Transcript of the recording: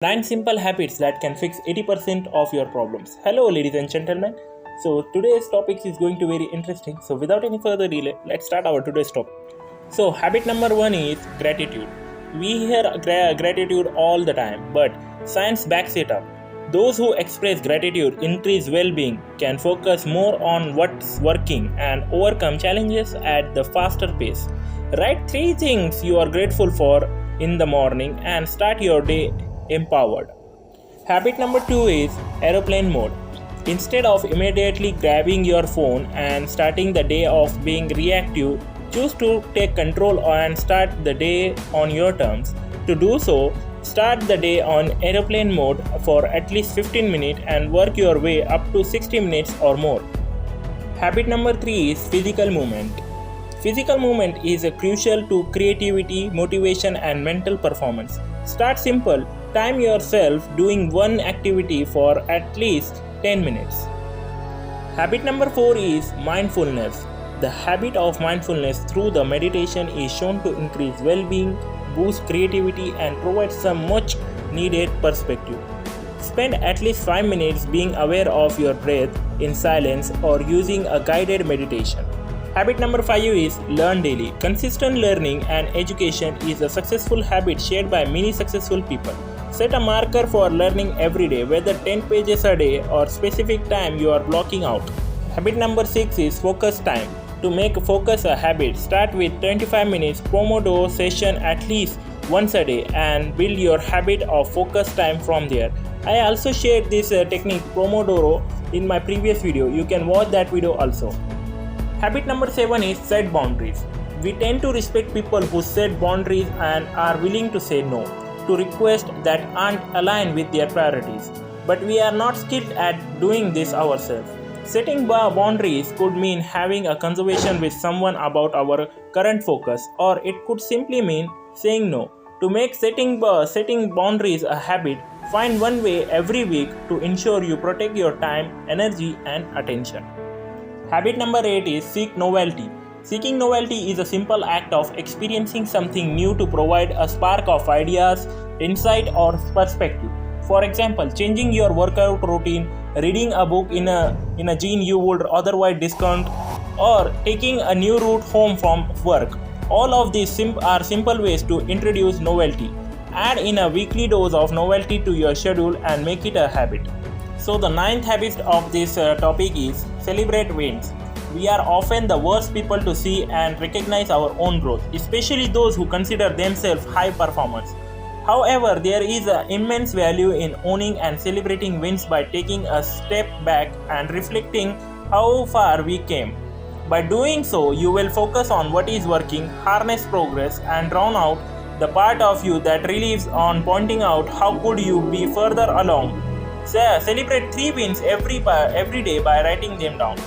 9 simple habits that can fix 80% of your problems. Hello, ladies and gentlemen. So, today's topic is going to be very interesting. So, without any further delay, let's start our today's topic. So, habit number 1 is gratitude. We hear gratitude all the time, but science backs it up. Those who express gratitude increase well being, can focus more on what's working, and overcome challenges at the faster pace. Write 3 things you are grateful for in the morning and start your day empowered. Habit number 2 is aeroplane mode. Instead of immediately grabbing your phone and starting the day off being reactive, choose to take control and start the day on your terms. To do so, start the day on aeroplane mode for at least 15 minutes and work your way up to 60 minutes or more. Habit number 3 is physical movement. Physical movement is crucial to creativity, motivation, and mental performance. Start simple, time yourself doing one activity for at least 10 minutes. Habit number 4 is mindfulness. The habit of mindfulness through the meditation is shown to increase well-being, boost creativity, and provide some much needed perspective. Spend at least 5 minutes being aware of your breath in silence or using a guided meditation. Habit number 5 is learn daily. Consistent learning and education is a successful habit shared by many successful people. Set a marker for learning every day, whether 10 pages a day or specific time you are blocking out. Habit number 6 is focus time. To make focus a habit, start with 25 minutes Pomodoro session at least once a day and build your habit of focus time from there. I also shared this technique Pomodoro in my previous video. You can watch that video also. Habit number 7 is set boundaries. We tend to respect people who set boundaries and are willing to say no to requests that aren't aligned with their priorities. But we are not skilled at doing this ourselves. Setting boundaries could mean having a conversation with someone about our current focus, or it could simply mean saying no. To make setting boundaries a habit, find one way every week to ensure you protect your time, energy, and attention. Habit number 8 is seek novelty. Seeking novelty is a simple act of experiencing something new to provide a spark of ideas, insight, or perspective. For example, changing your workout routine, reading a book in a genre you would otherwise discount, or taking a new route home from work. All of these are simple ways to introduce novelty. Add in a weekly dose of novelty to your schedule and make it a habit. So the 9th habit of this topic is celebrate wins. We are often the worst people to see and recognize our own growth, especially those who consider themselves high performers. However, there is immense value in owning and celebrating wins by taking a step back and reflecting how far we came. By doing so, you will focus on what is working, harness progress, and drown out the part of you that relies on pointing out how could you be further along. Celebrate 3 wins every day by writing them down.